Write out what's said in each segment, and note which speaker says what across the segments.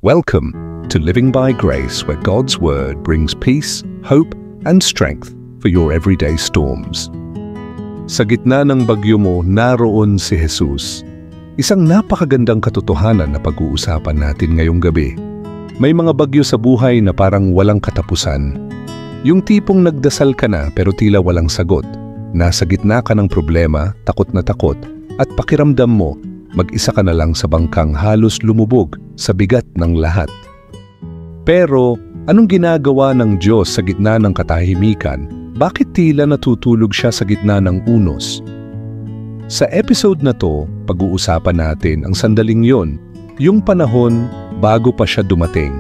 Speaker 1: Welcome to Living by Grace, where God's Word brings peace, hope, and strength for your everyday storms. Sa gitna ng bagyo mo, naroon si Jesus. Isang napakagandang katotohanan na pag-uusapan natin ngayong gabi. May mga bagyo sa buhay na parang walang katapusan. Yung tipong nagdasal ka na pero tila walang sagot. Nasa gitna ka ng problema, takot na takot, at pakiramdam mo, mag-isa ka na lang sa bangkang halos lumubog sa bigat ng lahat. Pero anong ginagawa ng Diyos sa gitna ng katahimikan? Bakit tila natutulog siya sa gitna ng unos? Sa episode na to, pag-uusapan natin ang sandaling yon, yung panahon bago pa siya dumating.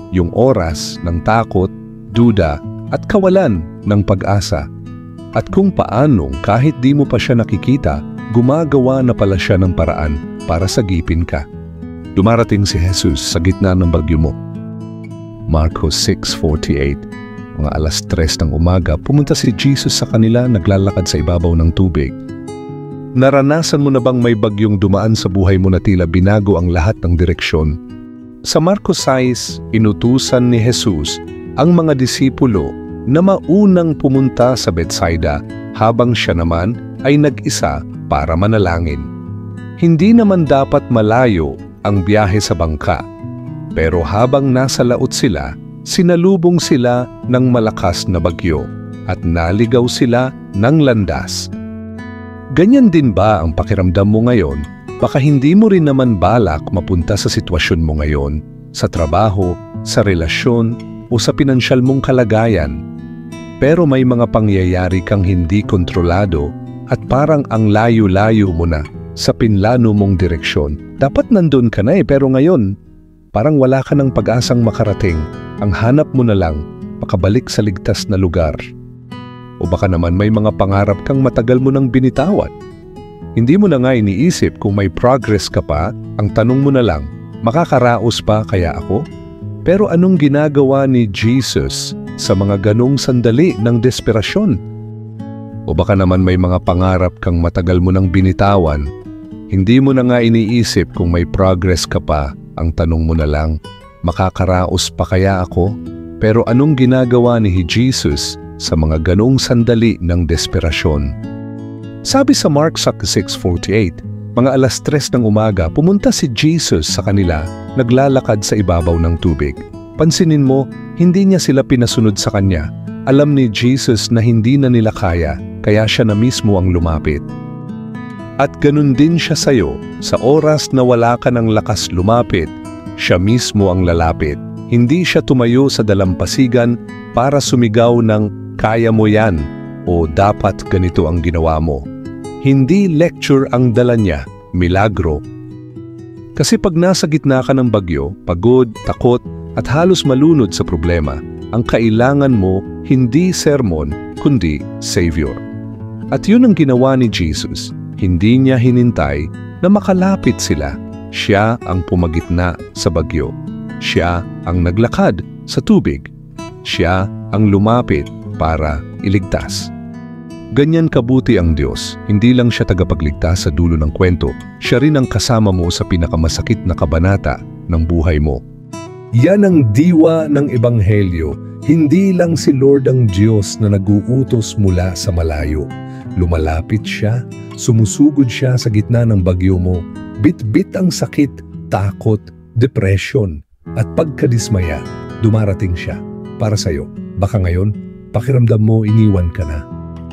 Speaker 1: Yung oras ng takot, duda, at kawalan ng pag-asa. At kung paanong kahit di mo pa siya nakikita, gumagawa na pala siya ng paraan para sagipin ka. Dumarating si Jesus sa gitna ng bagyo mo. Marcos 6:48. Mga 3:00 ng umaga, pumunta si Jesus sa kanila, naglalakad sa ibabaw ng tubig. Naranasan mo na bang may bagyong dumaan sa buhay mo na tila binago ang lahat ng direksyon? Sa Marcos 6, inutusan ni Jesus ang mga disipulo na maunang pumunta sa Bethsaida habang siya naman ay nag-isa para manalangin. Hindi naman dapat malayo ang biyahe sa bangka, pero habang nasa laot sila, sinalubong sila ng malakas na bagyo at naligaw sila ng landas. Ganyan din ba ang pakiramdam mo ngayon? Baka hindi mo rin naman balak mapunta sa sitwasyon mo ngayon, sa trabaho, sa relasyon, o sa pinansyal mong kalagayan. Pero may mga pangyayari kang hindi kontrolado at parang ang layo-layo mo na sa pinlano mong direksyon. Dapat nandun ka na pero ngayon, parang wala ka ng pag-asang makarating. Ang hanap mo na lang, makabalik sa ligtas na lugar. O baka naman may mga pangarap kang matagal mo nang binitawan. Hindi mo na nga iniisip kung may progress ka pa, ang tanong mo na lang, makakaraos pa kaya ako? Pero anong ginagawa ni Jesus sa mga ganong sandali ng desperasyon? O baka naman may mga pangarap kang matagal mo nang binitawan, hindi mo na nga iniisip kung may progress ka pa, ang tanong mo na lang, makakaraos pa kaya ako? Pero anong ginagawa ni Jesus sa mga ganong sandali ng desperasyon? Sabi sa Mark 6:48, mga 3:00 ng umaga, pumunta si Jesus sa kanila, naglalakad sa ibabaw ng tubig. Pansinin mo, hindi niya sila pinasunod sa kanya. Alam ni Jesus na hindi na nila kaya siya na mismo ang lumapit. At ganun din siya sa'yo, sa oras na wala ka ng lakas lumapit, siya mismo ang lalapit. Hindi siya tumayo sa dalampasigan para sumigaw ng kaya mo yan o dapat ganito ang ginawa mo. Hindi lecture ang dala niya, milagro. Kasi pag nasa gitna ka ng bagyo, pagod, takot, at halos malunod sa problema, ang kailangan mo hindi sermon, kundi Savior. At yun ang ginawa ni Jesus. Hindi niya hinintay na makalapit sila. Siya ang pumagitna sa bagyo. Siya ang naglakad sa tubig. Siya ang lumapit para iligtas. Ganyan kabuti ang Diyos. Hindi lang siya tagapagligtas sa dulo ng kwento. Siya rin ang kasama mo sa pinakamasakit na kabanata ng buhay mo. Yan ang diwa ng Ebanghelyo. Hindi lang si Lord ang Diyos na nag-uutos mula sa malayo. Lumalapit siya, sumusugod siya sa gitna ng bagyo mo. Bit-bit ang sakit, takot, depression, at pagkadismaya, dumarating siya para sa'yo. Baka ngayon, pakiramdam mo iniwan ka na.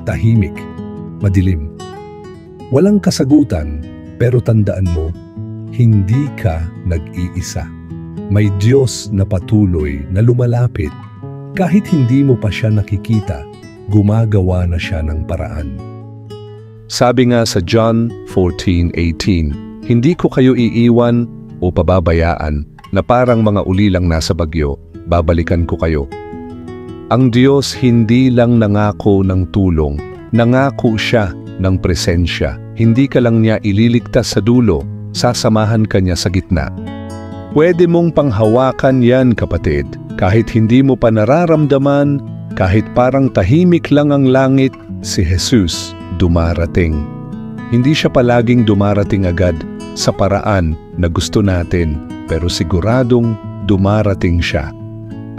Speaker 1: Tahimik, madilim. Walang kasagutan, pero tandaan mo, hindi ka nag-iisa. May Diyos na patuloy na lumalapit. Kahit hindi mo pa siya nakikita, gumagawa na siya ng paraan. Sabi nga sa John 14:18, hindi ko kayo iiwan o pababayaan na parang mga ulilang nasa bagyo, babalikan ko kayo. Ang Diyos hindi lang nangako ng tulong, nangako siya ng presensya. Hindi ka lang niya ililigtas sa dulo, sasamahan ka niya sa gitna. Pwede mong panghawakan yan, kapatid, kahit hindi mo pa nararamdaman, kahit parang tahimik lang ang langit, si Jesus dumarating. Hindi siya palaging dumarating agad sa paraan na gusto natin. pero siguradong dumarating siya.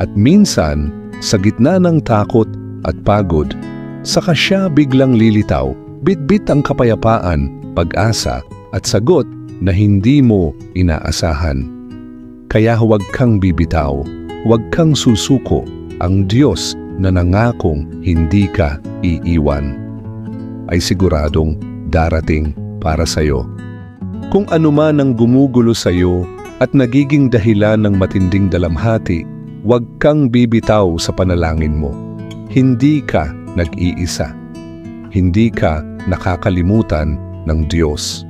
Speaker 1: At minsan, sa gitna ng takot at pagod, saka siya biglang lilitaw, bitbit ang kapayapaan, pag-asa at sagot na hindi mo inaasahan. Kaya huwag kang bibitaw, huwag kang susuko, ang Diyos na nangakong hindi ka iiwan ay siguradong darating para sa iyo. Kung anuman ang gumugulo sa iyo at nagiging dahilan ng matinding dalamhati, huwag kang bibitaw sa panalangin mo. Hindi ka nag-iisa. Hindi ka nakakalimutan ng Diyos.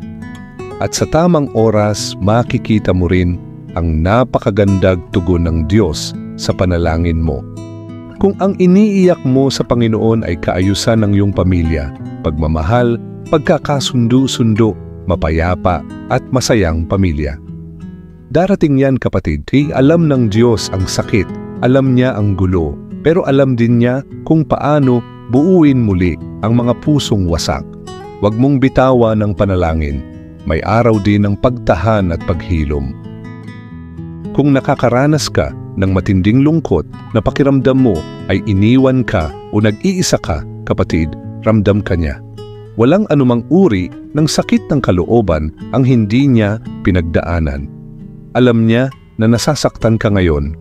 Speaker 1: At sa tamang oras, makikita mo rin ang napakagandag tugon ng Diyos sa panalangin mo. Kung ang iniiyak mo sa Panginoon ay kaayusan ng iyong pamilya, pagmamahal, pagkakasundo-sundo, mapayapa at masayang pamilya. Darating yan, kapatid. Alam ng Diyos ang sakit, alam niya ang gulo, pero alam din niya kung paano buuin muli ang mga pusong wasak. Huwag mong bitawan ng panalangin. May araw din ng pagtahan at paghilom. Kung nakakaranas ka ng matinding lungkot na pakiramdam mo ay iniwan ka o nag-iisa ka, kapatid, ramdam ka niya. Walang anumang uri ng sakit ng kalooban ang hindi niya pinagdaanan. Alam niya na nasasaktan ka ngayon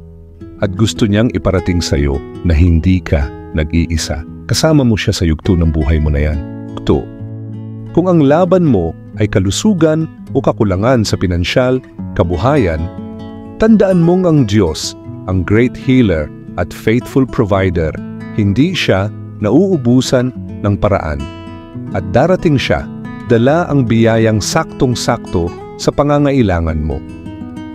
Speaker 1: at gusto niyang iparating sa iyo na hindi ka nag-iisa. Kasama mo siya sa yugto ng buhay mo na yan. Yugto. Kung ang laban mo ay kalusugan o kakulangan sa pinansyal, kabuhayan, tandaan mong ang Diyos, ang great healer at faithful provider, hindi siya nauubusan ng paraan. At darating siya, dala ang biyayang saktong-sakto sa pangangailangan mo.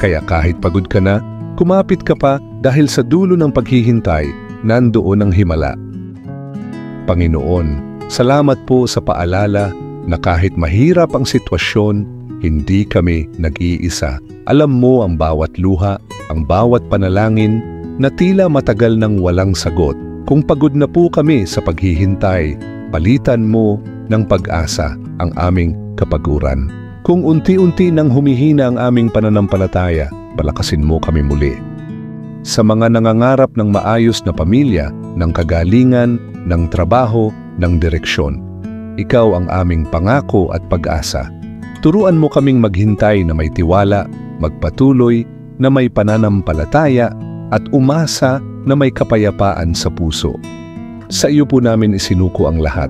Speaker 1: Kaya kahit pagod ka na, kumapit ka pa dahil sa dulo ng paghihintay, nandoon ang himala. Panginoon, salamat po sa paalala na kahit mahirap ang sitwasyon, hindi kami nag-iisa. Alam mo ang bawat luha, ang bawat panalangin na tila matagal nang walang sagot. Kung pagod na po kami sa paghihintay, palitan mo ng pag-asa ang aming kapaguran. Kung unti-unti nang humihina ang aming pananampalataya, palakasin mo kami muli. Sa mga nangangarap ng maayos na pamilya, ng kagalingan, ng trabaho, ng direksyon, ikaw ang aming pangako at pag-asa. Turuan mo kaming maghintay na may tiwala, magpatuloy na may pananampalataya at umasa na may kapayapaan sa puso. Sa iyo po namin isinuko ang lahat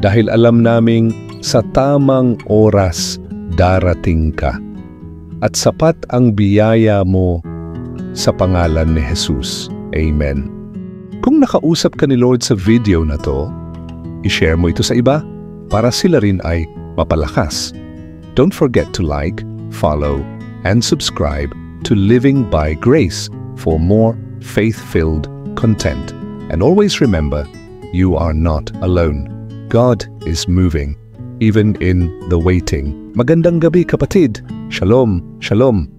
Speaker 1: dahil alam naming sa tamang oras darating ka at sapat ang biyaya mo sa pangalan ni Jesus. Amen. Kung nakausap ka ni Lord sa video na to, i-share mo ito sa iba para sila rin ay mapalakas. Don't forget to like, follow, and subscribe to Living by Grace for more faith-filled content. And always remember, you are not alone. God is moving, even in the waiting. Magandang gabi, kapatid. Shalom, shalom.